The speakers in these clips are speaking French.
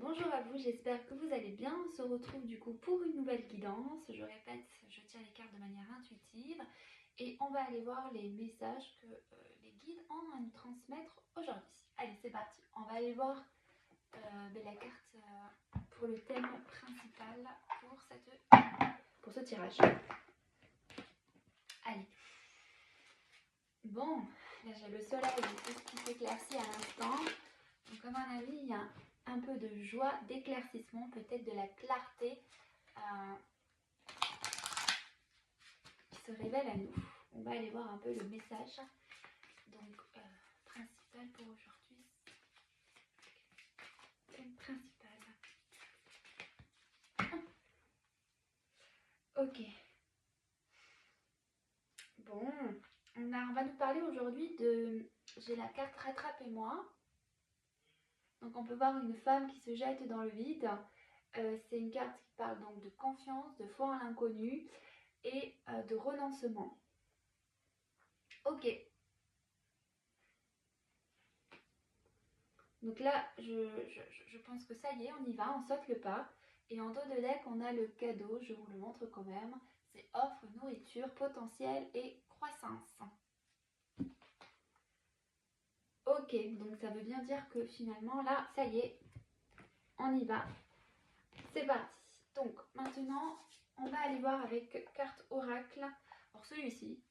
Bonjour à vous, j'espère que vous allez bien. On se retrouve du coup pour une nouvelle guidance. Je répète, je tire les cartes de manière intuitive et on va aller voir les messages que les guides ont à nous transmettre aujourd'hui. Allez, c'est parti. On va aller voir la carte pour le thème principal pour ce tirage. Allez. Bon, là j'ai le soleil et tout ce qui s'éclaircit à l'instant. Donc à mon avis, il y a un peu de joie, d'éclaircissement, peut-être de la clarté qui se révèle à nous. On va aller voir un peu le message donc principal pour aujourd'hui. Thème principal. Ok. Bon, on va nous parler aujourd'hui de... J'ai la carte Rattrapez-moi. Donc on peut voir une femme qui se jette dans le vide. C'est une carte qui parle donc de confiance, de foi en l'inconnu et de renoncement. Ok. Donc là, je pense que ça y est, on y va, on saute le pas. Et en dos de deck, on a le cadeau, je vous le montre quand même. C'est offre, nourriture, potentiel et croissance. Ok, donc ça veut bien dire que finalement, là, ça y est, on y va. C'est parti. Donc maintenant, on va aller voir avec carte oracle. Alors celui-ci,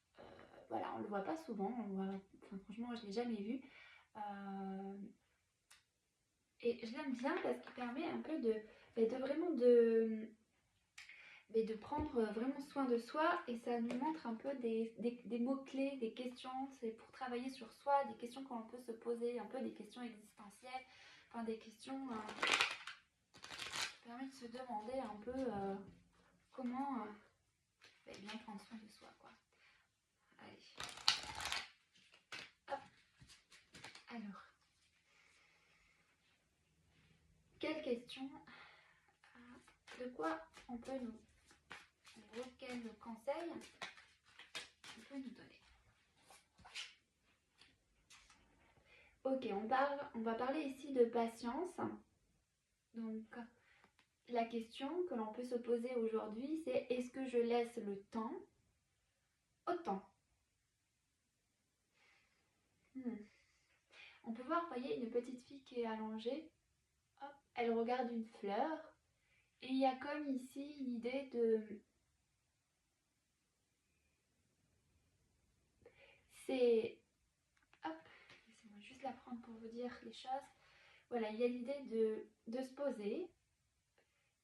voilà, on ne le voit pas souvent. Franchement, je ne l'ai jamais vu. Et je l'aime bien parce qu'il permet un peu de prendre vraiment soin de soi, et ça nous montre un peu des mots-clés, des questions, c'est pour travailler sur soi, des questions qu'on peut se poser, un peu des questions existentielles, enfin des questions qui permettent de se demander un peu comment bien prendre soin de soi, quoi. Allez. Hop. Alors. Quelle question, de quoi on peut nous, quel conseil on peut nous donner? Ok, on va parler ici de patience. Donc, la question que l'on peut se poser aujourd'hui, c'est est-ce que je laisse le temps au temps? On peut voir, vous voyez, une petite fille qui est allongée. Hop, elle regarde une fleur. Et il y a comme ici une idée de... C'est... Hop, laissez-moi juste la prendre pour vous dire les choses. Voilà, il y a l'idée de se poser.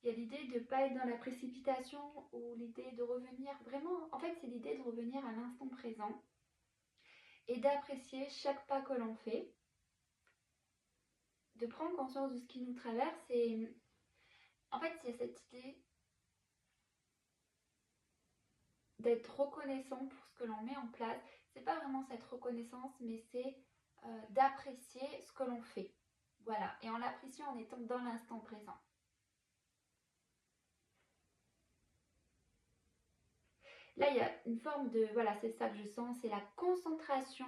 Il y a l'idée de ne pas être dans la précipitation, ou l'idée de revenir vraiment... En fait, c'est l'idée de revenir à l'instant présent et d'apprécier chaque pas que l'on fait. De prendre conscience de ce qui nous traverse. Et en fait, il y a cette idée d'être reconnaissant pour ce que l'on met en place. C'est pas vraiment cette reconnaissance, mais c'est d'apprécier ce que l'on fait. Voilà, et en l'appréciant en étant dans l'instant présent. Là, il y a une forme de... Voilà, c'est ça que je sens, c'est la concentration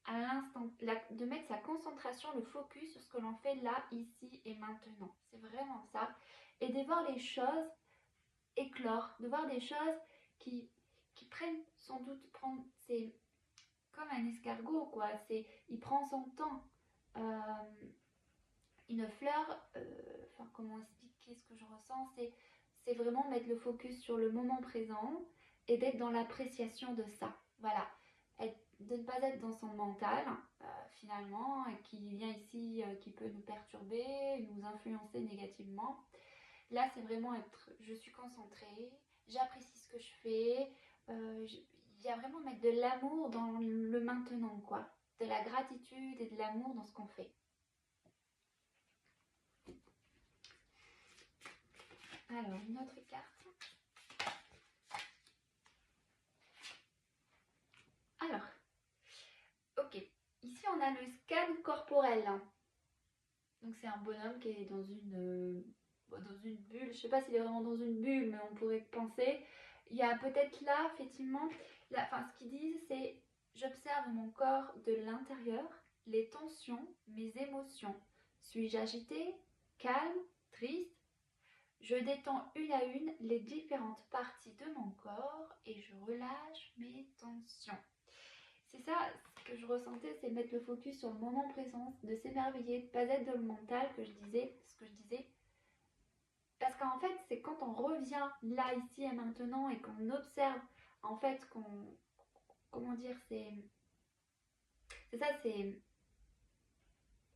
à l'instant, de mettre sa concentration, le focus sur ce que l'on fait là, ici et maintenant. C'est vraiment ça. Et de voir les choses éclore, de voir des choses qui prennent sans doute... C'est comme un escargot, quoi. Il prend son temps. Une fleur, comment expliquer ce que je ressens, c'est vraiment mettre le focus sur le moment présent et d'être dans l'appréciation de ça. Voilà, de ne pas être dans son mental, finalement, qui vient ici, qui peut nous perturber, nous influencer négativement. Là, c'est vraiment être, je suis concentrée, j'apprécie ce que je fais, il y a vraiment mettre de l'amour dans le maintenant, quoi. De la gratitude et de l'amour dans ce qu'on fait. Alors, une autre carte. Alors, ok. Ici, on a le scan corporel. Donc, c'est un bonhomme qui est dans une bulle. Je ne sais pas s'il est vraiment dans une bulle, mais on pourrait penser. Il y a peut-être là, effectivement, ce qu'ils disent, c'est « J'observe mon corps de l'intérieur, les tensions, mes émotions. Suis-je agité, calme, triste. Je détends une à une les différentes parties de mon corps et je relâche mes tensions. C'est ça, ce que je ressentais, c'est mettre le focus sur le moment présent, de s'émerveiller, de ne pas être dans le mental, ce que je disais. Parce qu'en fait, c'est quand on revient là, ici et maintenant et qu'on observe, en fait, comment dire, c'est ça, c'est...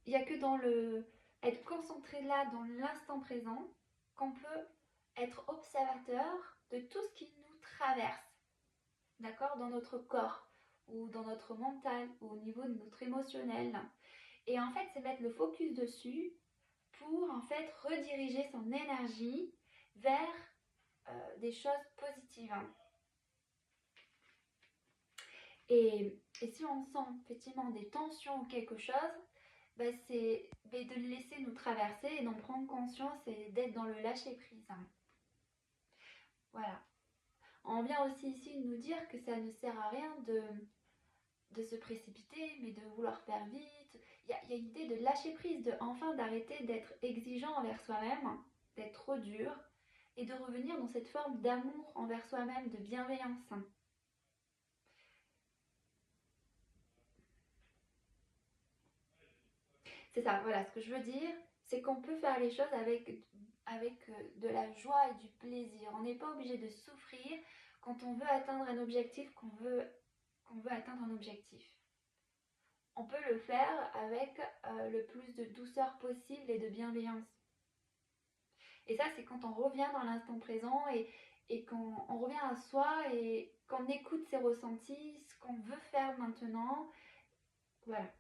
Il n'y a que dans le... être concentré là, dans l'instant présent, qu'on peut être observateur de tout ce qui nous traverse, d'accord, dans notre corps, ou dans notre mental, ou au niveau de notre émotionnel. Et en fait, c'est mettre le focus dessus pour en fait rediriger son énergie vers des choses positives. Et si on sent effectivement des tensions ou quelque chose, c'est de le laisser nous traverser et d'en prendre conscience et d'être dans le lâcher prise. Voilà. On vient aussi ici de nous dire que ça ne sert à rien de se précipiter, mais de vouloir faire vite. Il y a une idée de lâcher prise, enfin d'arrêter d'être exigeant envers soi-même, d'être trop dur, et de revenir dans cette forme d'amour envers soi-même, de bienveillance. C'est ça, voilà, ce que je veux dire, c'est qu'on peut faire les choses avec de la joie et du plaisir. On n'est pas obligé de souffrir quand on veut atteindre un objectif, qu'on veut atteindre un objectif. On peut le faire avec le plus de douceur possible et de bienveillance. Et ça, c'est quand on revient dans l'instant présent et quand on revient à soi et qu'on écoute ses ressentis, ce qu'on veut faire maintenant. Voilà.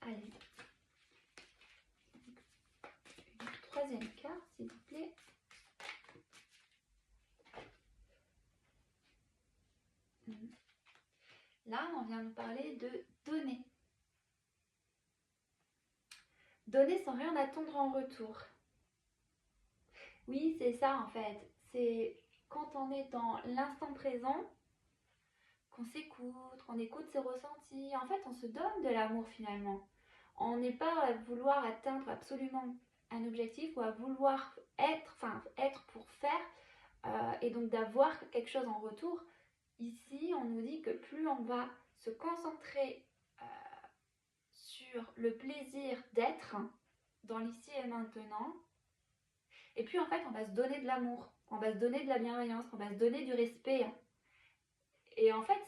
Allez. Une troisième carte, s'il vous plaît. Là, on vient nous parler de donner. Donner sans rien attendre en retour. Oui, c'est ça en fait. C'est quand on est dans l'instant présent, qu'on s'écoute, qu'on écoute ses ressentis. En fait, on se donne de l'amour finalement. On n'est pas à vouloir atteindre absolument un objectif ou à vouloir être pour faire et donc d'avoir quelque chose en retour. Ici, on nous dit que plus on va se concentrer sur le plaisir d'être dans l'ici et maintenant, et puis en fait, on va se donner de l'amour, on va se donner de la bienveillance, on va se donner du respect. Et en fait,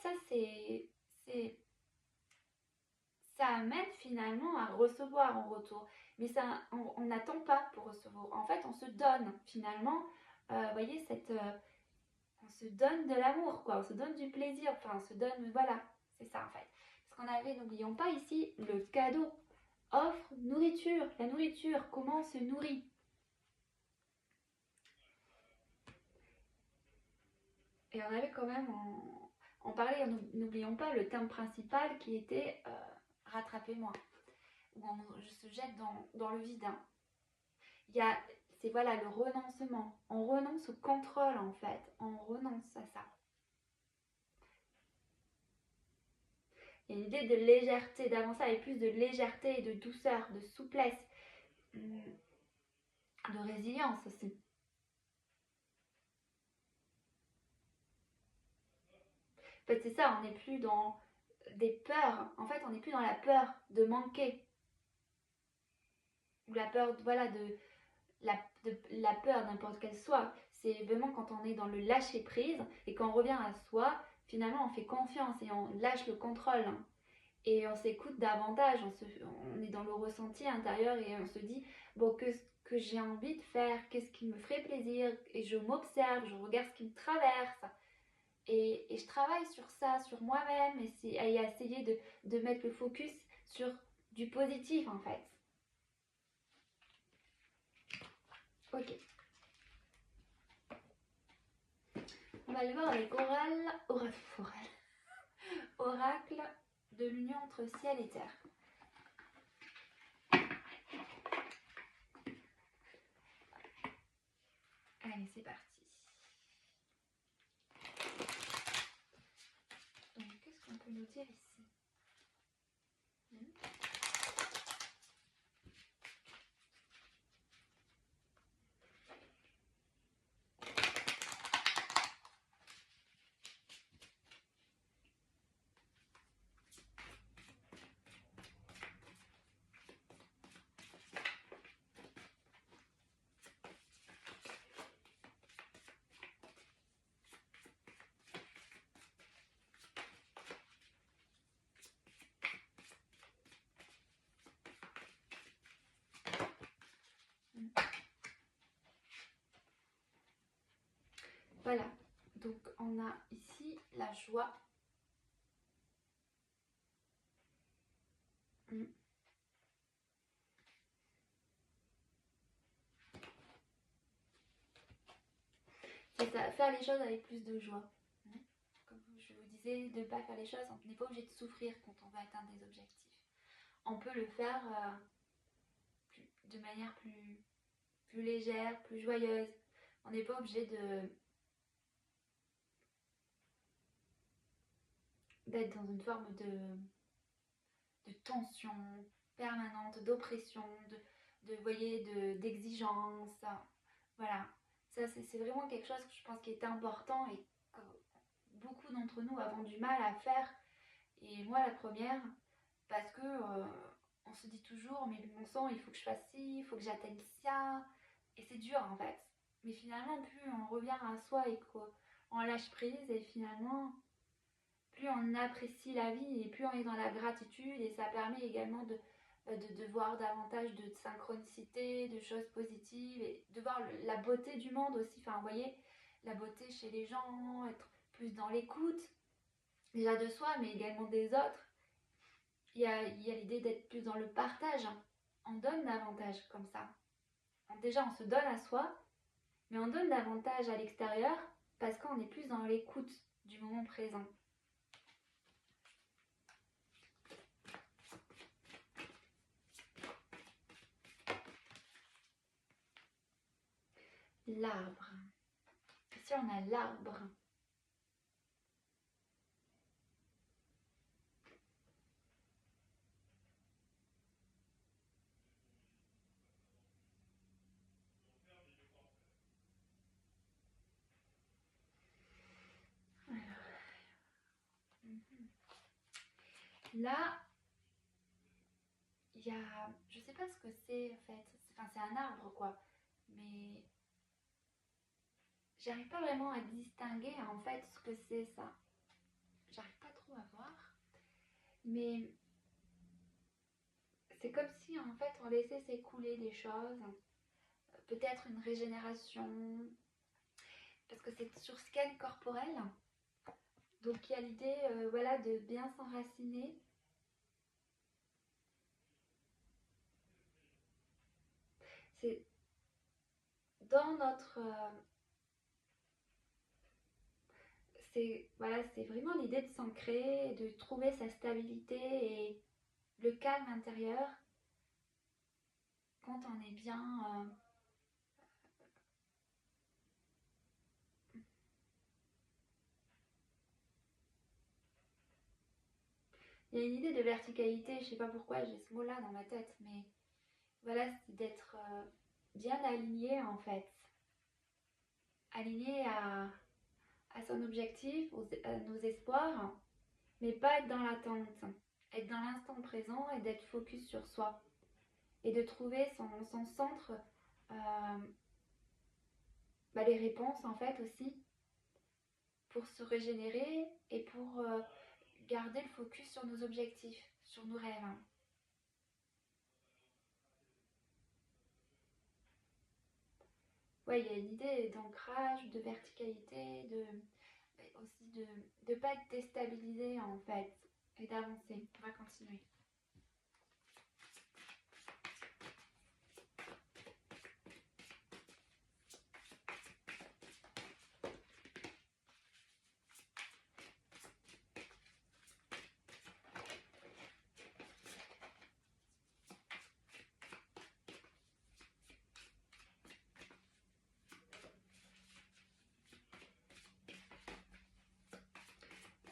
ça amène finalement à recevoir en retour. Mais ça, on n'attend pas pour recevoir. En fait, on se donne finalement, vous voyez, on se donne de l'amour, quoi. On se donne du plaisir. Enfin, on se donne, voilà, c'est ça en fait. Parce qu'on avait, n'oublions pas ici, le cadeau. Offre nourriture. La nourriture, comment on se nourrit. Et on avait quand même, on parlait, n'oublions pas le thème principal qui était rattrapez-moi. Où on se jette dans le vide. C'est voilà le renoncement. On renonce au contrôle en fait. On renonce à ça. Il y a une idée de légèreté, d'avancer avec plus de légèreté et de douceur, de souplesse, de résilience aussi. En fait, c'est ça, on n'est plus dans des peurs. En fait, on n'est plus dans la peur de manquer. Ou la peur, voilà, de la peur n'importe quelle soit. C'est vraiment quand on est dans le lâcher prise et qu'on revient à soi, finalement on fait confiance et on lâche le contrôle. Et on s'écoute davantage, on est dans le ressenti intérieur et on se dit, bon, que j'ai envie de faire, qu'est-ce qui me ferait plaisir, et je m'observe, je regarde ce qui me traverse. Et je travaille sur ça, sur moi-même, et à essayer de mettre le focus sur du positif en fait. Ok. On va aller voir avec oracle de l'union entre ciel et terre. Allez, c'est parti. Donc, qu'est-ce qu'on peut nous dire ici? voilà, donc on a ici la joie. C'est ça, faire les choses avec plus de joie. Comme je vous disais, de ne pas faire les choses, on n'est pas obligé de souffrir quand on veut atteindre des objectifs. On peut le faire de manière plus légère, plus joyeuse. On n'est pas obligé d'être dans une forme de tension permanente, d'oppression, d'exigence. Voilà, ça c'est vraiment quelque chose que je pense qui est important et que beaucoup d'entre nous avons du mal à faire. Et moi la première, parce que on se dit toujours, mais mon sang, il faut que je fasse ci, il faut que j'atteigne ça. Et c'est dur en fait. Mais finalement, plus on revient à soi et qu'on lâche prise, et finalement, plus on apprécie la vie et plus on est dans la gratitude. Et ça permet également de voir davantage de synchronicité, de choses positives et de voir la beauté du monde aussi. Enfin, vous voyez, la beauté chez les gens, être plus dans l'écoute, déjà de soi, mais également des autres. Il y a l'idée d'être plus dans le partage. On donne davantage comme ça. Déjà, on se donne à soi, mais on donne davantage à l'extérieur parce qu'on est plus dans l'écoute du moment présent. L'arbre. Ici, on a l'arbre. Là, il y a... Je sais pas ce que c'est en fait. Enfin, c'est un arbre quoi. Mais j'arrive pas vraiment à distinguer en fait ce que c'est ça. J'arrive pas trop à voir. Mais c'est comme si en fait on laissait s'écouler des choses. Peut-être une régénération. Parce que c'est sur scan corporel. Donc il y a l'idée voilà, de bien s'enraciner. C'est dans notre... c'est voilà, c'est vraiment l'idée de s'ancrer, de trouver sa stabilité et le calme intérieur quand on est bien... Il y a une idée de verticalité, je sais pas pourquoi j'ai ce mot-là dans ma tête, mais voilà, c'est d'être bien aligné en fait. Aligné à son objectif, à nos espoirs, mais pas être dans l'attente. Être dans l'instant présent et d'être focus sur soi. Et de trouver son centre, les réponses en fait aussi, pour se régénérer et pour garder le focus sur nos objectifs, sur nos rêves. Ouais, il y a une idée d'ancrage, de verticalité, aussi de ne pas être déstabilisé en fait, et d'avancer. On va continuer.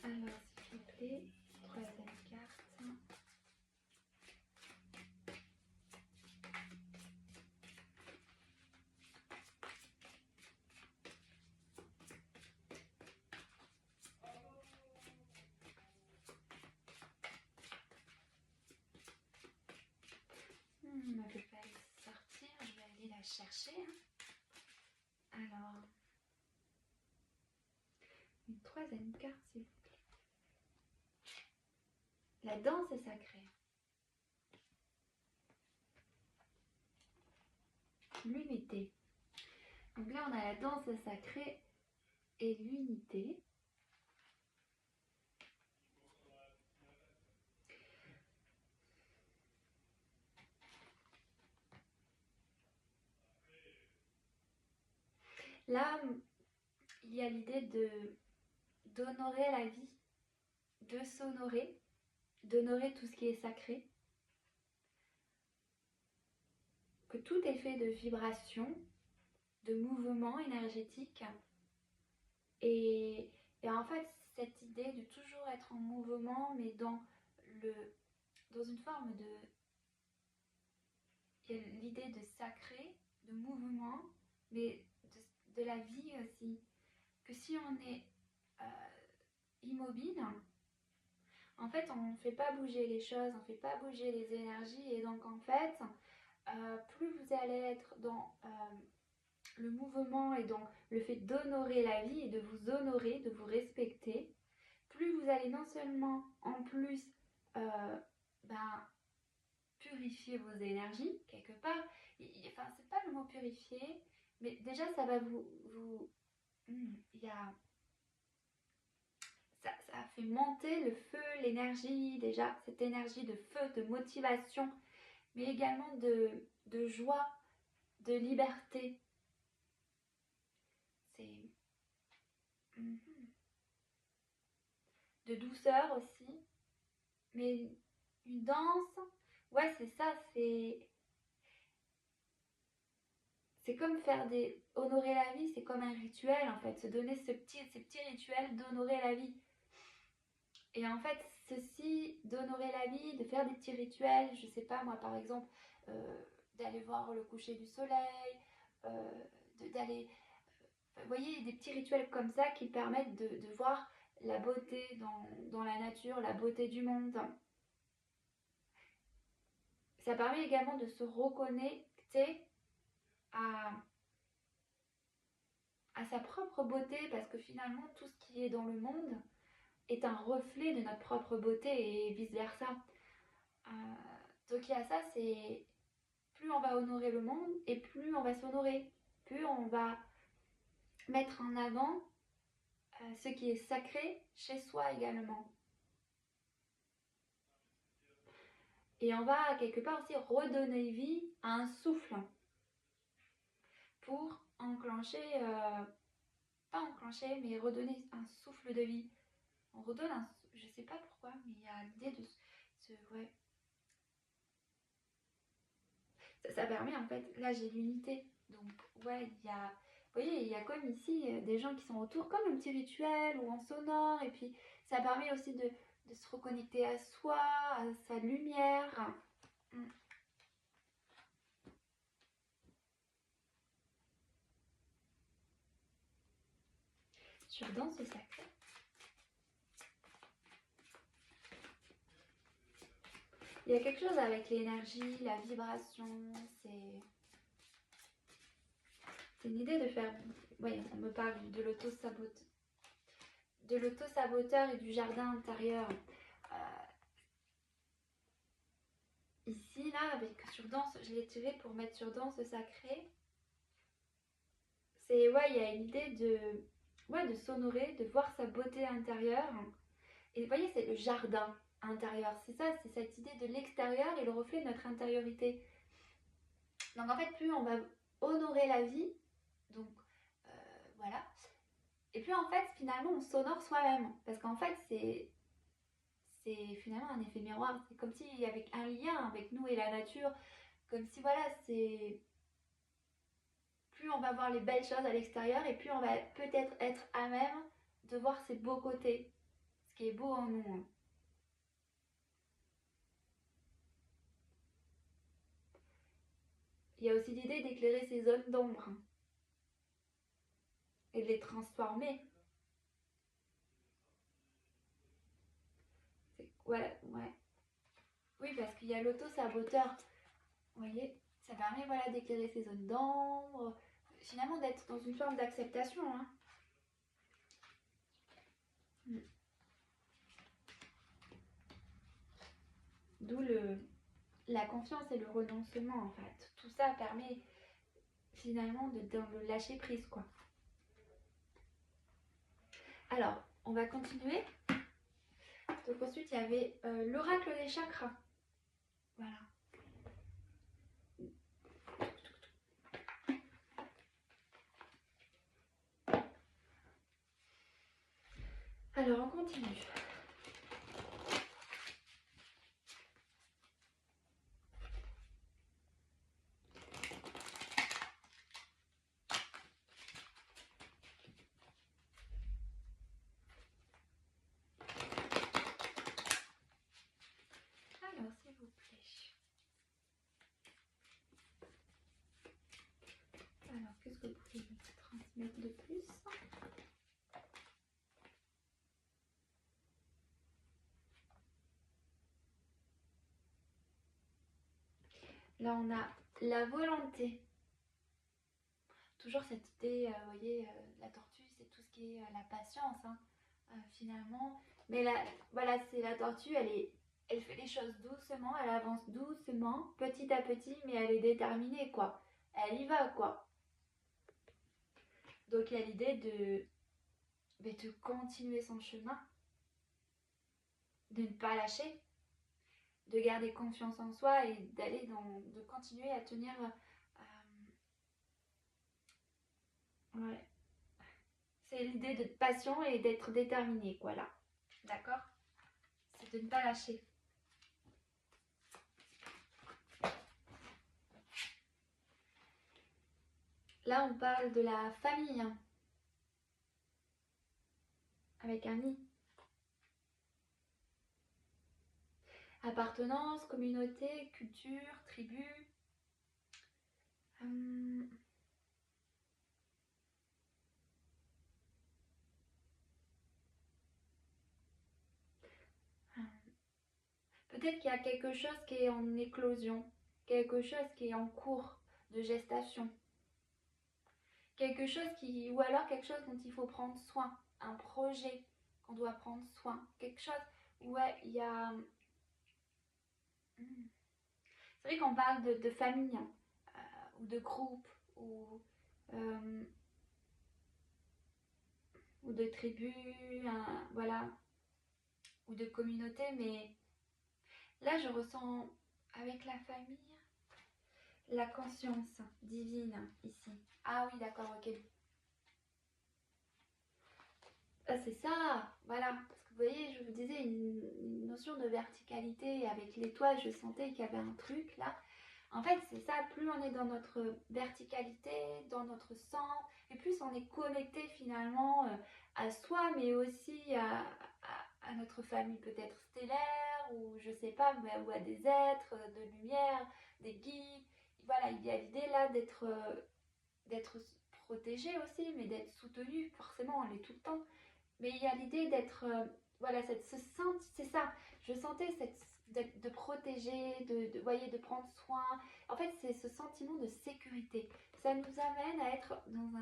Alors, s'il vous plaît, troisième carte. Elle ne veut pas sortir, je vais aller la chercher. Alors, une troisième carte, s'il vous plaît. La danse est sacrée. L'unité. Donc là, on a la danse sacrée et l'unité. Là, il y a l'idée d'honorer la vie, de s'honorer, d'honorer tout ce qui est sacré, que tout est fait de vibrations, de mouvements énergétiques. Et en fait, cette idée de toujours être en mouvement, mais dans une forme de... Il y a l'idée de sacré, de mouvement, mais de la vie aussi. Que si on est immobile, en fait, on ne fait pas bouger les choses, on ne fait pas bouger les énergies. Et donc, en fait, plus vous allez être dans le mouvement et dans le fait d'honorer la vie et de vous honorer, de vous respecter, plus vous allez non seulement en plus purifier vos énergies quelque part, enfin c'est pas le mot purifier, mais déjà ça va ça fait monter le feu, l'énergie, déjà cette énergie de feu, de motivation, mais également de joie, de liberté. C'est de douceur aussi, mais une danse, ouais c'est ça, c'est comme honorer la vie, c'est comme un rituel en fait, se donner ces petits rituels d'honorer la vie. Et en fait, ceci, d'honorer la vie, de faire des petits rituels, je sais pas moi par exemple, d'aller voir le coucher du soleil, d'aller, vous voyez, des petits rituels comme ça qui permettent de voir la beauté dans la nature, la beauté du monde. Ça permet également de se reconnecter à sa propre beauté, parce que finalement tout ce qui est dans le monde est un reflet de notre propre beauté et vice versa. Donc il y a ça, c'est plus on va honorer le monde et plus on va s'honorer, plus on va mettre en avant ce qui est sacré chez soi également. Et on va quelque part aussi redonner vie à un souffle pour enclencher, pas enclencher, mais redonner un souffle de vie. On redonne un, je sais pas pourquoi, mais il y a l'idée de ouais. Ça permet en fait, là j'ai l'unité, donc ouais, il y a, vous voyez, il y a comme ici des gens qui sont autour, comme un petit rituel ou en sonore, et puis ça permet aussi de se reconnecter à soi, à sa lumière. Sur Danse Sacrée. Il y a quelque chose avec l'énergie, la vibration, c'est une idée de faire... Oui, on me parle de l'auto-saboteur et du jardin intérieur. Ici, là, sur Danse, je l'ai tiré pour mettre sur Danse Sacrée. C'est, ouais, il y a une idée de s'honorer, de voir sa beauté intérieure. Et vous voyez, c'est le jardin intérieur. C'est ça, c'est cette idée de l'extérieur et le reflet de notre intériorité. Donc en fait, plus on va honorer la vie, donc voilà. Et puis en fait, finalement, on s'honore soi-même. Parce qu'en fait, c'est finalement un effet miroir. C'est comme s'il y avait un lien avec nous et la nature. Comme si, voilà, c'est... Plus on va voir les belles choses à l'extérieur et plus on va peut-être être à même de voir ses beaux côtés. Ce qui est beau en nous. Il y a aussi l'idée d'éclairer ces zones d'ombre et de les transformer. Ouais. Oui, parce qu'il y a l'auto-saboteur. Vous voyez, ça permet d'éclairer ces zones d'ombre, finalement d'être dans une forme d'acceptation. D'où la confiance et le renoncement en fait. Tout ça permet finalement de lâcher prise quoi. Alors, on va continuer. Donc ensuite, il y avait l'oracle des chakras. Voilà. Alors, on continue. Alors, s'il vous plaît. Alors, qu'est-ce que vous pouvez me transmettre de plus? Là, on a la volonté. Toujours cette idée, vous voyez, la tortue, c'est tout ce qui est la patience, hein, finalement. Mais là, voilà, c'est la tortue, elle fait les choses doucement, elle avance doucement, petit à petit, mais elle est déterminée, quoi. Elle y va, quoi. Donc, il y a l'idée de continuer son chemin, de ne pas lâcher, de garder confiance en soi et de continuer à tenir. Ouais. C'est l'idée de passion et d'être déterminé, quoi, là. D'accord? C'est de ne pas lâcher. Là, on parle de la famille, hein, avec un i. Appartenance, communauté, culture, tribu. Peut-être qu'il y a quelque chose qui est en éclosion, quelque chose qui est en cours de gestation, quelque chose ou alors quelque chose dont il faut prendre soin, un projet qu'on doit prendre soin, quelque chose où ouais, il y a... C'est vrai qu'on parle de famille, hein, ou de groupe, euh, ou de tribu, voilà, ou de communauté, mais là je ressens avec la famille la conscience divine ici. Ah oui, d'accord, ok. Ah, c'est ça, voilà. Parce que vous voyez, je vous disais une notion de verticalité avec l'étoile, je sentais qu'il y avait un truc là. En fait, c'est ça, plus on est dans notre verticalité, dans notre centre, et plus on est connecté finalement à soi, mais aussi à notre famille peut-être stellaire, ou je sais pas, ou à des êtres de lumière, des guides. Voilà, il y a l'idée là d'être protégé aussi, mais d'être soutenu, forcément, on l'est tout le temps. Mais il y a l'idée d'être, voilà, c'est ça, je sentais de protéger, voyez, de prendre soin. En fait, c'est ce sentiment de sécurité. Ça nous amène à être dans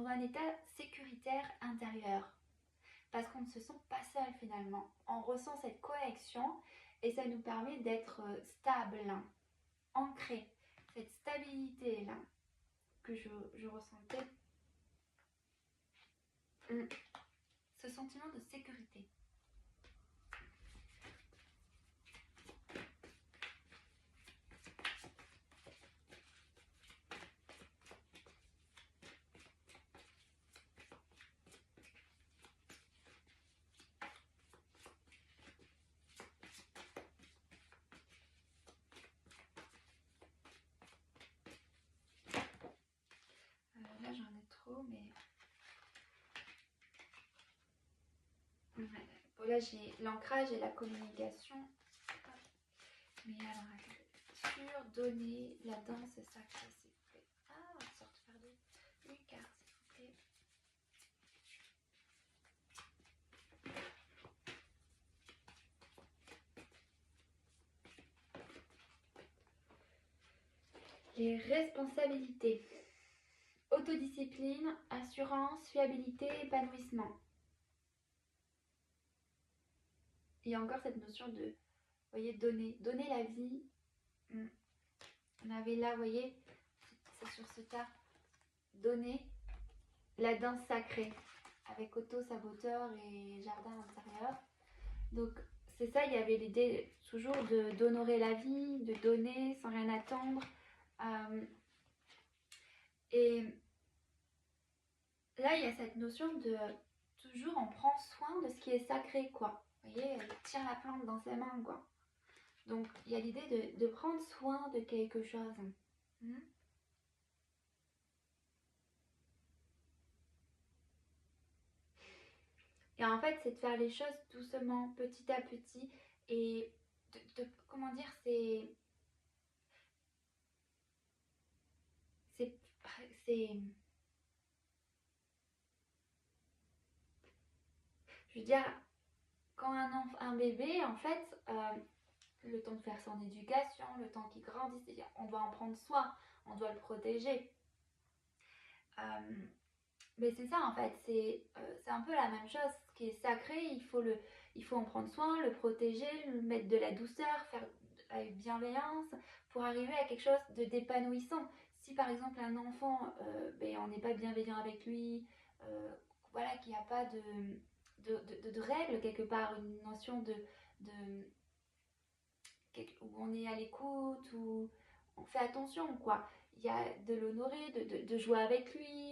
un état sécuritaire intérieur. Parce qu'on ne se sent pas seul finalement. On ressent cette connexion et ça nous permet d'être stable, ancré. Cette stabilité-là que je ressentais. Ce sentiment de sécurité. Là j'en ai trop, mais... Ouais. Bon, là j'ai l'ancrage et la communication. Mais alors, sur donner la danse sacrée, s'il vous plaît. Ah, on sort de faire une carte, s'il vous plaît. Les responsabilités. Autodiscipline, assurance, fiabilité, épanouissement. Il y a encore cette notion de, vous voyez, donner la vie. On avait là, vous voyez, c'est sur ce tas, donner la danse sacrée avec auto-saboteur et jardin intérieur. Donc c'est ça, il y avait l'idée toujours d'honorer la vie, de donner sans rien attendre. Et là, il y a cette notion de toujours on prend soin de ce qui est sacré, quoi. Vous voyez, elle tient la plante dans ses mains, quoi. Donc il y a l'idée de prendre soin de quelque chose. Et en fait, c'est de faire les choses doucement, petit à petit. Et comment dire, c'est, je veux dire, quand un bébé, en fait, le temps de faire son éducation, le temps qu'il grandisse, on doit en prendre soin, on doit le protéger. Mais c'est ça en fait, c'est un peu la même chose. Ce qui est sacré, il faut en prendre soin, le protéger, le mettre de la douceur, faire avec bienveillance pour arriver à quelque chose d'épanouissant. Si par exemple un enfant, on n'est pas bienveillant avec lui, voilà, qu'il n'y a pas de règles quelque part, une notion où on est à l'écoute, où on fait attention, quoi. Il y a de l'honorer, de jouer avec lui,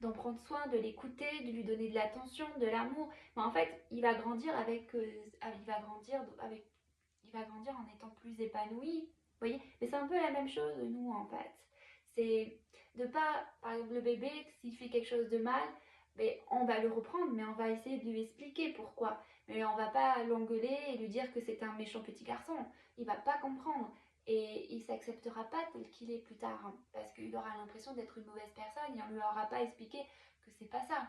d'en prendre soin, de l'écouter, de lui donner de l'attention, de l'amour. Mais en fait, il va grandir il va grandir en étant plus épanoui. Vous voyez? Mais c'est un peu la même chose, nous, en fait. C'est de pas, par exemple, le bébé, s'il fait quelque chose de mal, mais on va le reprendre, mais on va essayer de lui expliquer pourquoi. Mais on va pas l'engueuler et lui dire que c'est un méchant petit garçon. Il va pas comprendre. Et il s'acceptera pas tel qu'il est plus tard. Hein, parce qu'il aura l'impression d'être une mauvaise personne et on lui aura pas expliqué que c'est pas ça.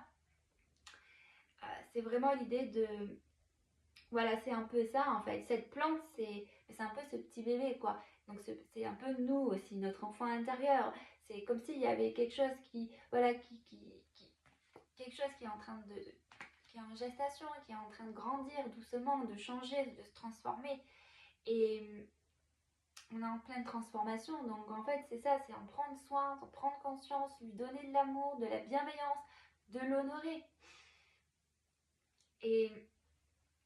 C'est vraiment l'idée de... Voilà, c'est un peu ça en fait. Cette plante, c'est un peu ce petit bébé, quoi. Donc c'est un peu nous aussi, notre enfant intérieur. C'est comme s'il y avait quelque chose voilà, quelque chose qui est en train qui est en gestation, qui est en train de grandir doucement, de changer, de se transformer. Et on est en pleine transformation. Donc en fait, c'est ça, c'est en prendre soin, en prendre conscience, lui donner de l'amour, de la bienveillance, de l'honorer. Et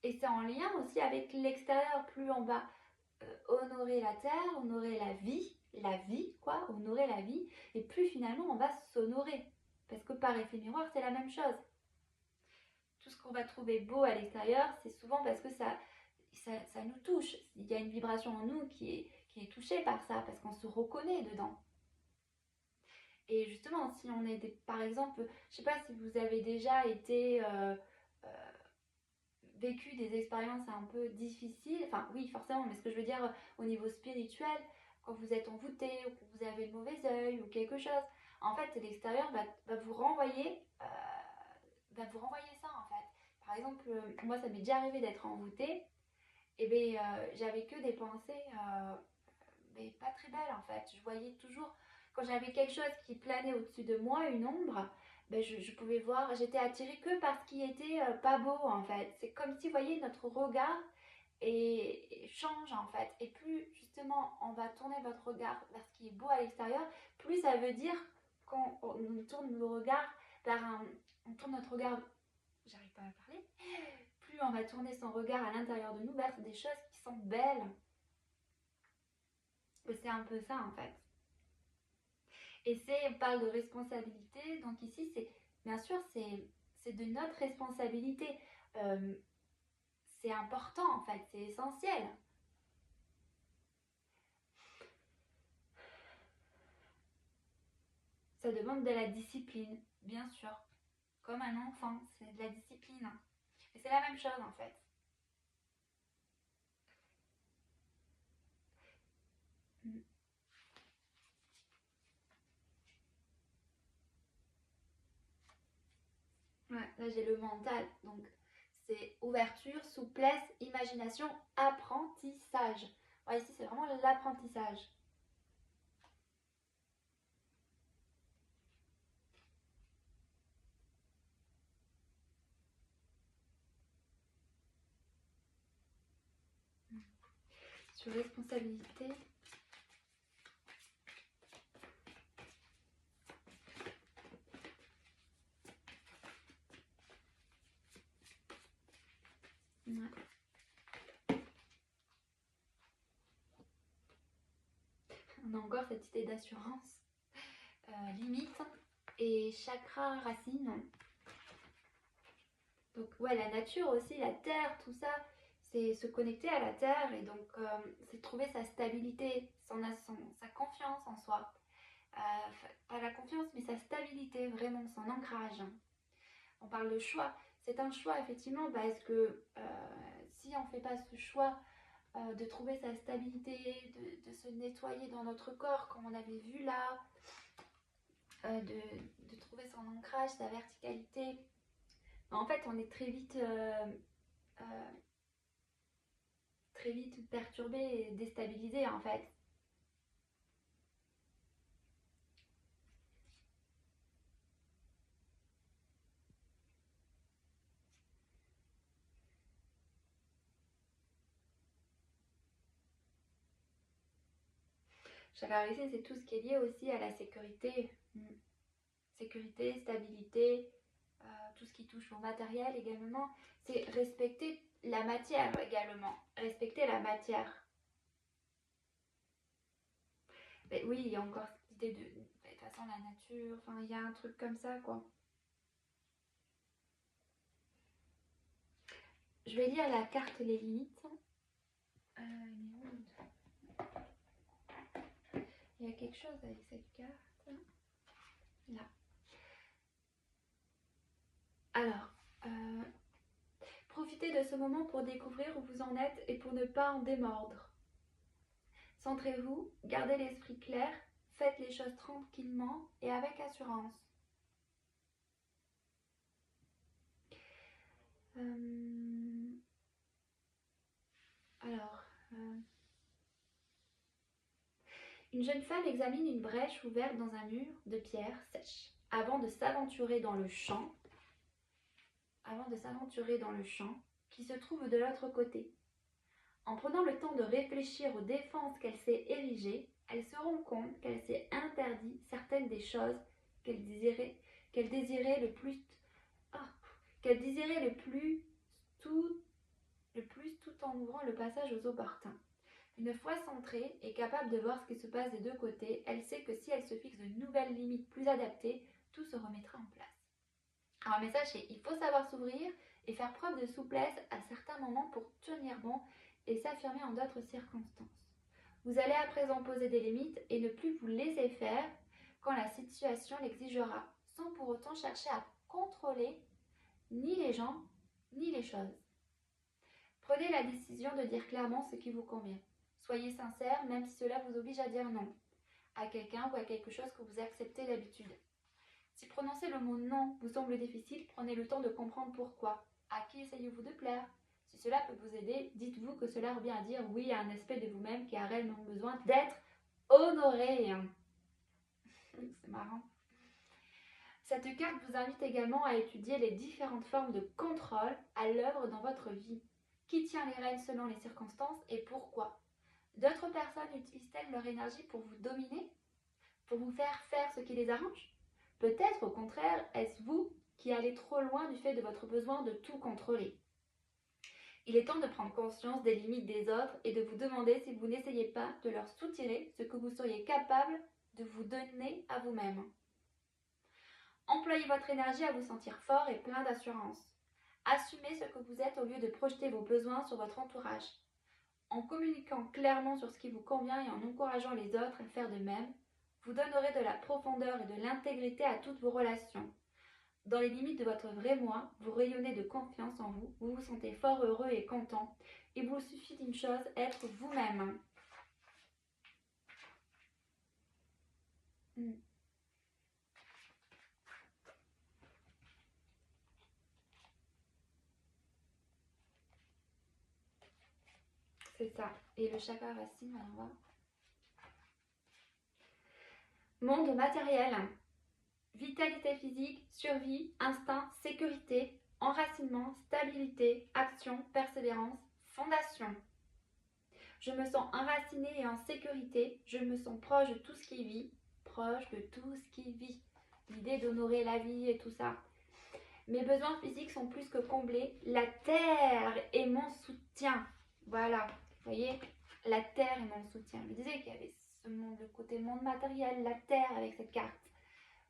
c'est en lien aussi avec l'extérieur. Plus on va honorer la terre, honorer la vie, quoi, honorer la vie, et plus finalement on va s'honorer. Parce que par effet miroir, c'est la même chose. Tout ce qu'on va trouver beau à l'extérieur, c'est souvent parce que ça nous touche. Il y a une vibration en nous qui est touchée par ça, parce qu'on se reconnaît dedans. Et justement, si on est par exemple, je sais pas si vous avez déjà été vécu des expériences un peu difficiles, enfin oui forcément, mais ce que je veux dire au niveau spirituel, quand vous êtes envoûté ou que vous avez le mauvais œil ou quelque chose, en fait l'extérieur va vous renvoyer ça en fait. Par exemple, moi ça m'est déjà arrivé d'être envoûtée, et bien j'avais que des pensées mais pas très belles en fait. Je voyais toujours, quand j'avais quelque chose qui planait au-dessus de moi, une ombre, ben je pouvais voir, j'étais attirée que par ce qui était pas beau en fait. C'est comme si, vous voyez, notre regard et change en fait. Et plus justement on va tourner votre regard vers ce qui est beau à l'extérieur, plus ça veut dire qu'on tourne le regard vers on tourne notre regard, j'arrive pas à parler, plus on va tourner son regard à l'intérieur de nous vers des choses qui sont belles. C'est un peu ça en fait. Et on parle de responsabilité, donc ici c'est, bien sûr, c'est de notre responsabilité. Euh, c'est important en fait, c'est essentiel. Ça demande de la discipline, bien sûr. Comme un enfant, c'est de la discipline. Et c'est la même chose en fait. Ouais, là j'ai le mental, donc c'est ouverture, souplesse, imagination, apprentissage. Ouais, ici c'est vraiment l'apprentissage. Sur responsabilité, on a encore cette idée d'assurance, limite, et chakra, racine. Donc ouais, la nature aussi, la terre, tout ça, c'est se connecter à la terre et donc c'est trouver sa stabilité, sa confiance en soi. Pas la confiance, mais sa stabilité, vraiment, son ancrage. On parle de choix. C'est un choix, effectivement, parce que si on ne fait pas ce choix de trouver sa stabilité, de se nettoyer dans notre corps, comme on avait vu là, de trouver son ancrage, sa verticalité, en fait, on est très vite perturbé et déstabilisé, en fait. Chakra racine, c'est tout ce qui est lié aussi à la sécurité. Sécurité, stabilité, tout ce qui touche au matériel également. C'est respecter la matière également. Respecter la matière. Mais oui, il y a encore cette idée de toute façon, la nature, enfin, il y a un truc comme ça, quoi. Je vais lire la carte Les Limites. Il y a quelque chose avec cette carte. Là. Alors, profitez de ce moment pour découvrir où vous en êtes et pour ne pas en démordre. Centrez-vous, gardez l'esprit clair, faites les choses tranquillement et avec assurance. Alors, une jeune femme examine une brèche ouverte dans un mur de pierre sèche avant de s'aventurer dans le champ qui se trouve de l'autre côté. En prenant le temps de réfléchir aux défenses qu'elle s'est érigées, elle se rend compte qu'elle s'est interdit certaines des choses qu'elle désirait le plus tout en ouvrant le passage aux opportuns. Une fois centrée et capable de voir ce qui se passe des deux côtés, elle sait que si elle se fixe de nouvelles limites plus adaptées, tout se remettra en place. Alors, le message, c'est il faut savoir s'ouvrir et faire preuve de souplesse à certains moments pour tenir bon et s'affirmer en d'autres circonstances. Vous allez à présent poser des limites et ne plus vous laisser faire quand la situation l'exigera, sans pour autant chercher à contrôler ni les gens ni les choses. Prenez la décision de dire clairement ce qui vous convient. Soyez sincère, même si cela vous oblige à dire non à quelqu'un ou à quelque chose que vous acceptez d'habitude. Si prononcer le mot non vous semble difficile, prenez le temps de comprendre pourquoi. À qui essayez-vous de plaire? Si cela peut vous aider, dites-vous que cela revient à dire oui à un aspect de vous-même qui a réellement besoin d'être honoré. C'est marrant. Cette carte vous invite également à étudier les différentes formes de contrôle à l'œuvre dans votre vie. Qui tient les rênes selon les circonstances et pourquoi? D'autres personnes utilisent-elles leur énergie pour vous dominer? Pour vous faire faire ce qui les arrange? Peut-être au contraire, est-ce vous qui allez trop loin du fait de votre besoin de tout contrôler? Il est temps de prendre conscience des limites des autres et de vous demander si vous n'essayez pas de leur soutirer ce que vous seriez capable de vous donner à vous-même. Employez votre énergie à vous sentir fort et plein d'assurance. Assumez ce que vous êtes au lieu de projeter vos besoins sur votre entourage. En communiquant clairement sur ce qui vous convient et en encourageant les autres à faire de même, vous donnerez de la profondeur et de l'intégrité à toutes vos relations. Dans les limites de votre vrai moi, vous rayonnez de confiance en vous, vous vous sentez fort heureux et content. Il vous suffit d'une chose, être vous-même. C'est ça. Et le chakra racine, on va voir. Monde matériel. Vitalité physique, survie, instinct, sécurité, enracinement, stabilité, action, persévérance, fondation. Je me sens enracinée et en sécurité, je me sens proche de tout ce qui vit, L'idée d'honorer la vie et tout ça. Mes besoins physiques sont plus que comblés, la terre est mon soutien. Voilà, vous voyez, la terre est mon soutien. Je me disais qu'il y avait ce monde, le côté monde matériel, la terre avec cette carte.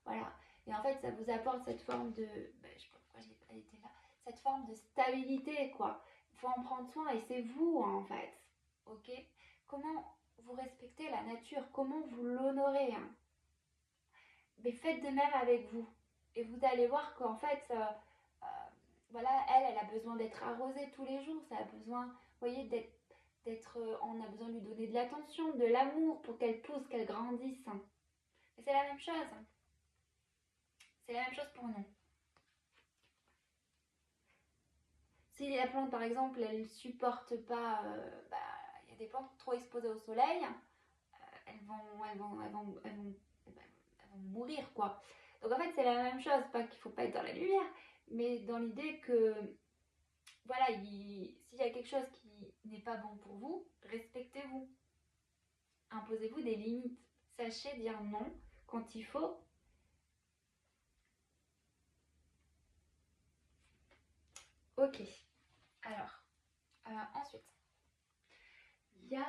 Voilà. Et en fait, ça vous apporte cette forme de... Ben, je sais pas pourquoi elle était là. Cette forme de stabilité, quoi. Il faut en prendre soin et c'est vous, hein, en fait. Ok? Comment vous respectez la nature? Comment vous l'honorez, hein? Mais faites de même avec vous. Et vous allez voir qu'en fait, voilà, elle a besoin d'être arrosée tous les jours. Ça a besoin, vous voyez, on a besoin de lui donner de l'attention, de l'amour pour qu'elle pousse, qu'elle grandisse. Et c'est la même chose. C'est la même chose pour nous. Si la plante, par exemple, elle ne supporte pas, il y a des plantes trop exposées au soleil, elles vont mourir, quoi. Donc en fait, c'est la même chose, pas qu'il ne faut pas être dans la lumière, mais dans l'idée que, voilà, s'il y a quelque chose qui n'est pas bon pour vous, respectez-vous. Imposez-vous des limites. Sachez dire non quand il faut. Ok. Alors, ensuite, il y a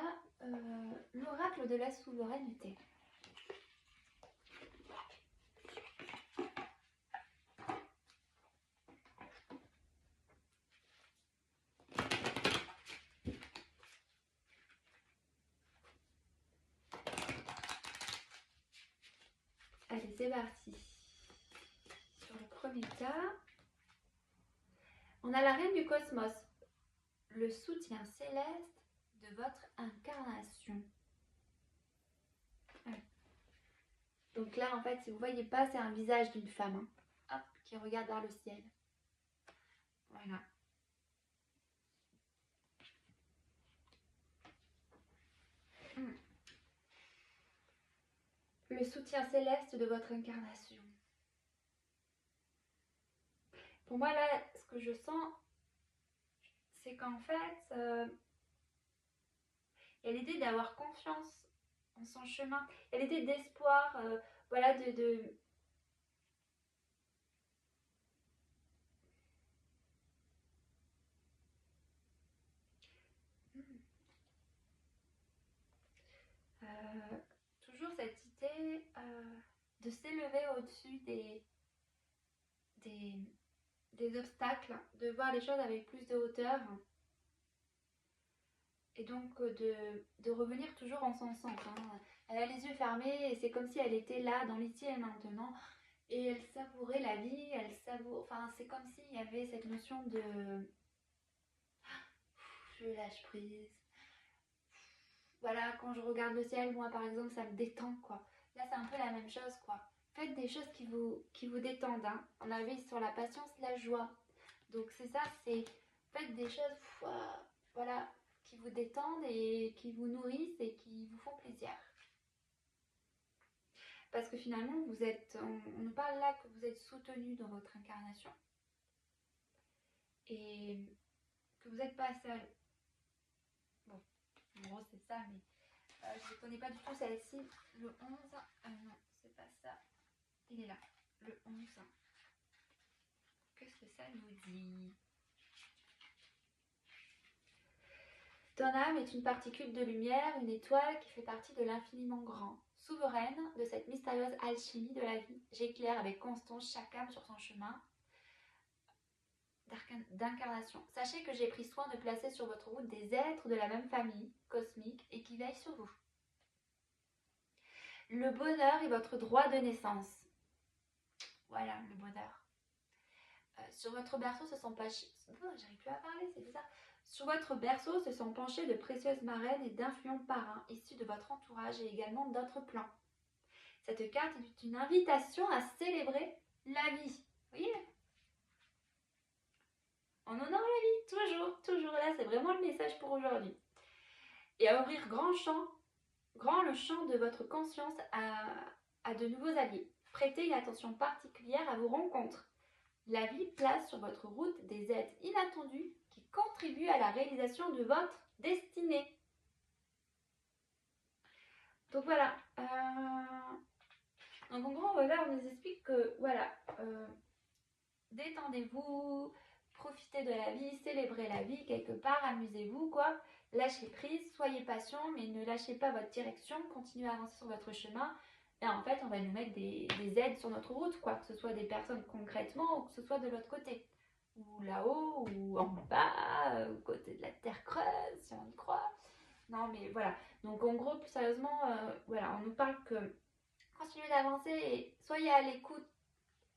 l'oracle de la souveraineté. Allez, c'est parti. Sur le premier cas, on a la reine du cosmos, le soutien céleste de votre incarnation. Ouais. Donc là, en fait, si vous ne voyez pas, c'est un visage d'une femme, hein, hop, qui regarde vers le ciel. Voilà. Le soutien céleste de votre incarnation. Pour moi, là, ce que je sens, c'est qu'en fait, il y a l'idée d'avoir confiance en son chemin. Il y a l'idée d'espoir, voilà, toujours cette idée de s'élever au-dessus des obstacles, de voir les choses avec plus de hauteur. Et donc de revenir toujours en son centre. Hein. Elle a les yeux fermés et c'est comme si elle était là, dans l'ici et maintenant. Et elle savourait la vie, enfin c'est comme s'il y avait cette notion de... Je lâche prise. Voilà, quand je regarde le ciel, moi par exemple, ça me détend, quoi. Là, c'est un peu la même chose, quoi. Faites des choses qui vous détendent. Hein. On avait sur la patience, la joie. Donc c'est ça, c'est... Faites des choses, voilà, qui vous détendent et qui vous nourrissent et qui vous font plaisir. Parce que finalement, on nous parle là que vous êtes soutenu dans votre incarnation. Et que vous n'êtes pas seul. Bon, en gros, c'est ça, mais je ne connais pas du tout celle-ci. Le 11, non, c'est pas ça. Il est là, le 11. Qu'est-ce que ça nous dit? Ton âme est une particule de lumière, une étoile qui fait partie de l'infiniment grand. Souveraine de cette mystérieuse alchimie de la vie, j'éclaire avec constance chaque âme sur son chemin d'incarnation. Sachez que j'ai pris soin de placer sur votre route des êtres de la même famille cosmique et qui veillent sur vous. Le bonheur est votre droit de naissance. Voilà, le bonheur. Sur votre berceau se sont penchés... j'arrive plus à parler, c'est bizarre. Sur votre berceau se sont penchées de précieuses marraines et d'influents parrains issus de votre entourage et également d'autres plans. Cette carte est une invitation à célébrer la vie. Vous voyez? On honore la vie, toujours là, c'est vraiment le message pour aujourd'hui. Et à ouvrir grand le champ de votre conscience à de nouveaux alliés. Prêtez une attention particulière à vos rencontres. La vie place sur votre route des aides inattendues qui contribuent à la réalisation de votre destinée. Donc voilà. Donc en gros, là, on nous explique que, voilà, détendez-vous, profitez de la vie, célébrez la vie quelque part, amusez-vous, quoi. Lâchez prise, soyez patient, mais ne lâchez pas votre direction, continuez à avancer sur votre chemin. Et en fait, on va nous mettre des aides sur notre route, quoi, que ce soit des personnes concrètement ou que ce soit de l'autre côté. Ou là-haut, ou en bas, au côté de la terre creuse, si on y croit. Non, mais voilà. Donc en gros, plus sérieusement, voilà, on nous parle que continuez d'avancer et soyez à l'écoute,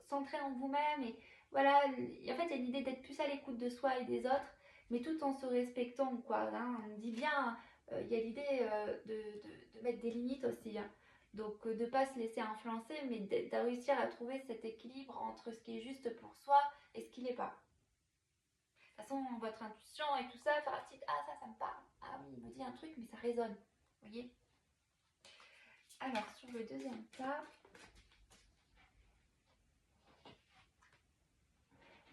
centré en vous-même. Et voilà, en fait, il y a une idée d'être plus à l'écoute de soi et des autres, mais tout en se respectant, quoi. Hein. On dit bien, il y a l'idée de mettre des limites aussi. Hein. Donc de ne pas se laisser influencer, mais de réussir à trouver cet équilibre entre ce qui est juste pour soi et ce qui l'est pas. De toute façon, votre intuition et tout ça, faire un titre, ah ça me parle. Ah oui, il me dit un truc, mais ça résonne. Vous voyez. Alors, sur le deuxième tas,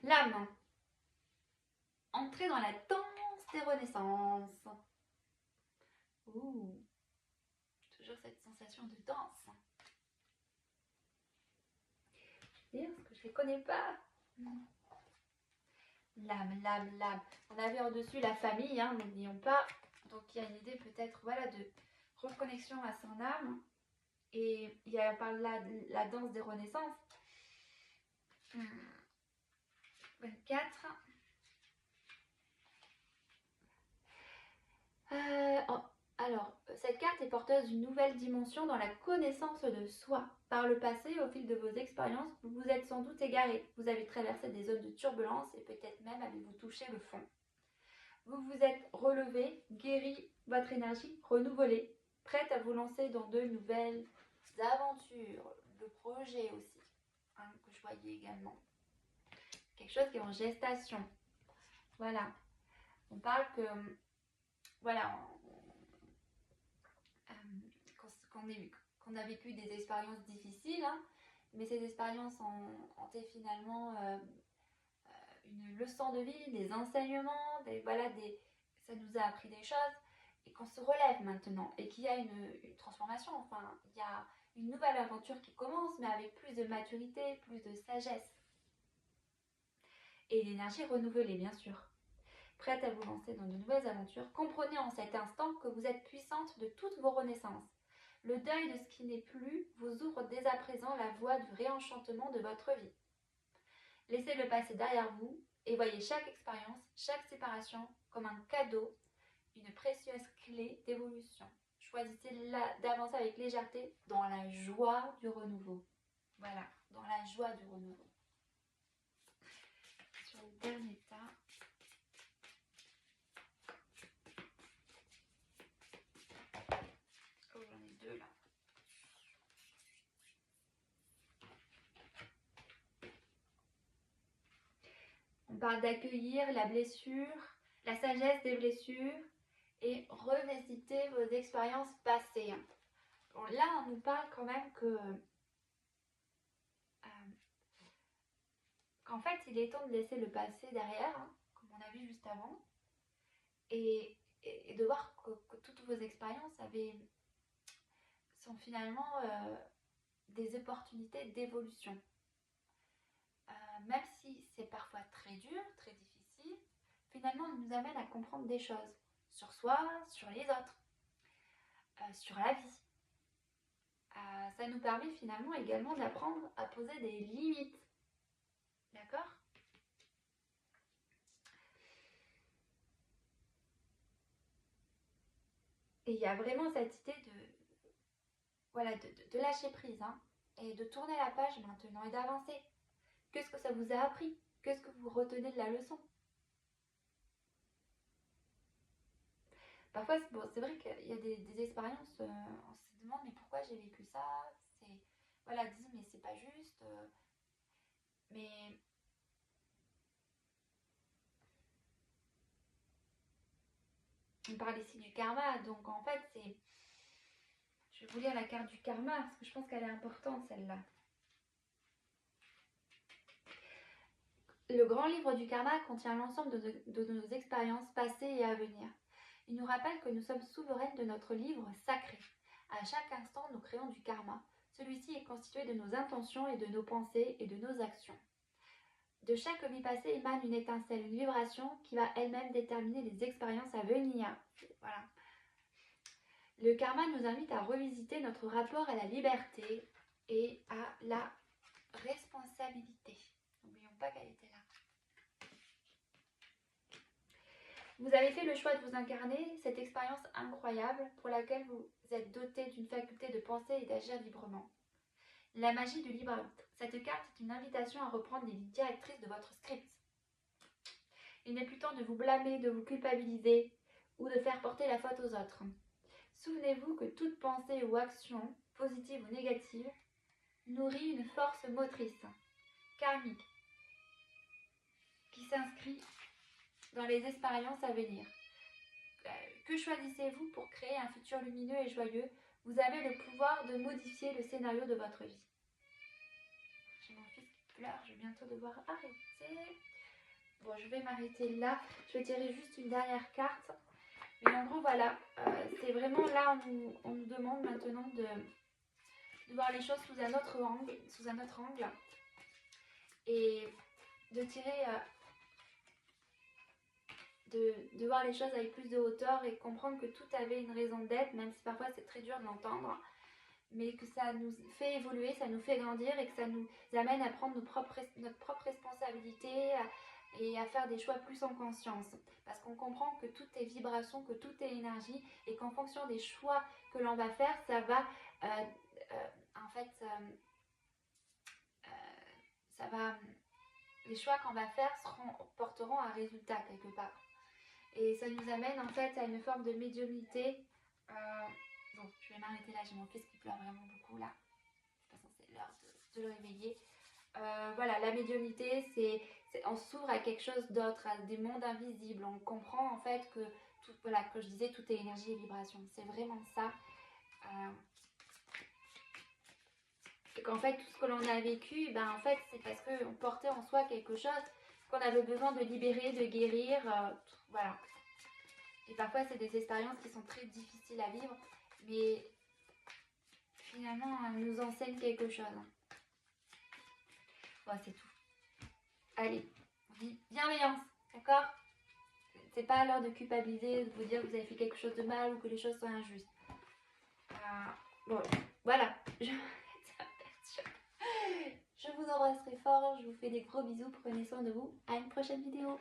l'âme. Entrer dans la danse des renaissances. Ouh, toujours cette sensation de danse. Je veux dire, parce que je ne les connais pas. L'âme, l'âme, l'âme. On avait en dessus la famille, hein, n'oublions pas. Donc il y a une idée peut-être voilà, de reconnexion à son âme. Et il y a par là la danse des renaissances. 24. Alors, cette carte est porteuse d'une nouvelle dimension dans la connaissance de soi. Par le passé, au fil de vos expériences, vous vous êtes sans doute égaré. Vous avez traversé des zones de turbulence et peut-être même avez-vous touché le fond. Vous vous êtes relevé, guéri, votre énergie renouvelée, prête à vous lancer dans de nouvelles aventures, de projets aussi, hein, que je voyais également. Quelque chose qui est en gestation. Voilà. On parle que, voilà, qu'on a vécu des expériences difficiles, hein, mais ces expériences ont été finalement une leçon de vie, des enseignements, ça nous a appris des choses, et qu'on se relève maintenant, et qu'il y a une transformation, enfin, il y a une nouvelle aventure qui commence, mais avec plus de maturité, plus de sagesse. Et l'énergie renouvelée, bien sûr. Prête à vous lancer dans de nouvelles aventures, comprenez en cet instant que vous êtes puissante de toutes vos renaissances. Le deuil de ce qui n'est plus vous ouvre dès à présent la voie du réenchantement de votre vie. Laissez le passé derrière vous et voyez chaque expérience, chaque séparation comme un cadeau, une précieuse clé d'évolution. Choisissez d'avancer avec légèreté dans la joie du renouveau. Voilà, dans la joie du renouveau. Sur le dernier tas. Oh, j'en ai deux là. On parle d'accueillir la blessure, la sagesse des blessures et revisiter vos expériences passées. Bon, là, on nous parle quand même qu'en fait, il est temps de laisser le passé derrière, hein, comme on a vu juste avant, et de voir que toutes vos expériences sont finalement des opportunités d'évolution. Même si c'est parfois très dur, très difficile, finalement, on nous amène à comprendre des choses sur soi, sur les autres, sur la vie. Ça nous permet finalement également d'apprendre à poser des limites. D'accord ? Et il y a vraiment cette idée de lâcher prise, hein, et de tourner la page maintenant et d'avancer. Qu'est-ce que ça vous a appris ? Qu'est-ce que vous retenez de la leçon ? Parfois, c'est vrai qu'il y a des expériences, on se demande mais pourquoi j'ai vécu ça ? Voilà, disent mais c'est pas juste. Mais on parle ici du karma, donc en fait je vais vous lire la carte du karma parce que je pense qu'elle est importante celle-là. Le grand livre du karma contient l'ensemble de nos expériences passées et à venir. Il nous rappelle que nous sommes souveraines de notre livre sacré. À chaque instant, nous créons du karma. Celui-ci est constitué de nos intentions et de nos pensées et de nos actions. De chaque vie passée émane une étincelle, une vibration qui va elle-même déterminer les expériences à venir. Voilà. Le karma nous invite à revisiter notre rapport à la liberté et à la responsabilité. N'oublions pas qu'elle était là. Vous avez fait le choix de vous incarner, cette expérience incroyable pour laquelle vous êtes doté d'une faculté de penser et d'agir librement. La magie du libre arbitre. Cette carte est une invitation à reprendre les lignes directrices de votre script. Il n'est plus temps de vous blâmer, de vous culpabiliser ou de faire porter la faute aux autres. Souvenez-vous que toute pensée ou action, positive ou négative, nourrit une force motrice, karmique, qui s'inscrit dans les expériences à venir. Que choisissez-vous pour créer un futur lumineux et joyeux? Vous avez le pouvoir de modifier le scénario de votre vie. J'ai mon fils qui pleure, je vais bientôt devoir arrêter. Bon, je vais m'arrêter là. Je vais tirer juste une dernière carte. Mais en gros, voilà, c'est vraiment là, on nous demande maintenant de voir les choses sous un autre angle, et de tirer, de voir les choses avec plus de hauteur et comprendre que tout avait une raison d'être, même si parfois c'est très dur de l'entendre, mais que ça nous fait évoluer, ça nous fait grandir et que ça nous amène à prendre notre propre responsabilité et à faire des choix plus en conscience. Parce qu'on comprend que tout est vibration, que tout est énergie et qu'en fonction des choix que l'on va faire, ça va, ça va, les choix qu'on va faire porteront un résultat quelque part. Et ça nous amène en fait à une forme de médiumnité. Bon, je vais m'arrêter là, j'ai mon fils qui pleure vraiment beaucoup là. De toute façon, c'est l'heure de le réveiller. Voilà, la médiumnité, on s'ouvre à quelque chose d'autre, à des mondes invisibles. On comprend en fait que tout, voilà, comme je disais, tout est énergie et vibration. C'est vraiment ça. Et qu'en fait, tout ce que l'on a vécu, ben, en fait, c'est parce qu'on portait en soi quelque chose qu'on avait besoin de libérer, de guérir. Voilà. Et parfois, c'est des expériences qui sont très difficiles à vivre, mais finalement, elles nous enseignent quelque chose. Bon, c'est tout. Allez, bienveillance, d'accord? C'est pas l'heure de culpabiliser, de vous dire que vous avez fait quelque chose de mal ou que les choses sont injustes. Bon, voilà. Je vous embrasse très fort, je vous fais des gros bisous, prenez soin de vous. À une prochaine vidéo.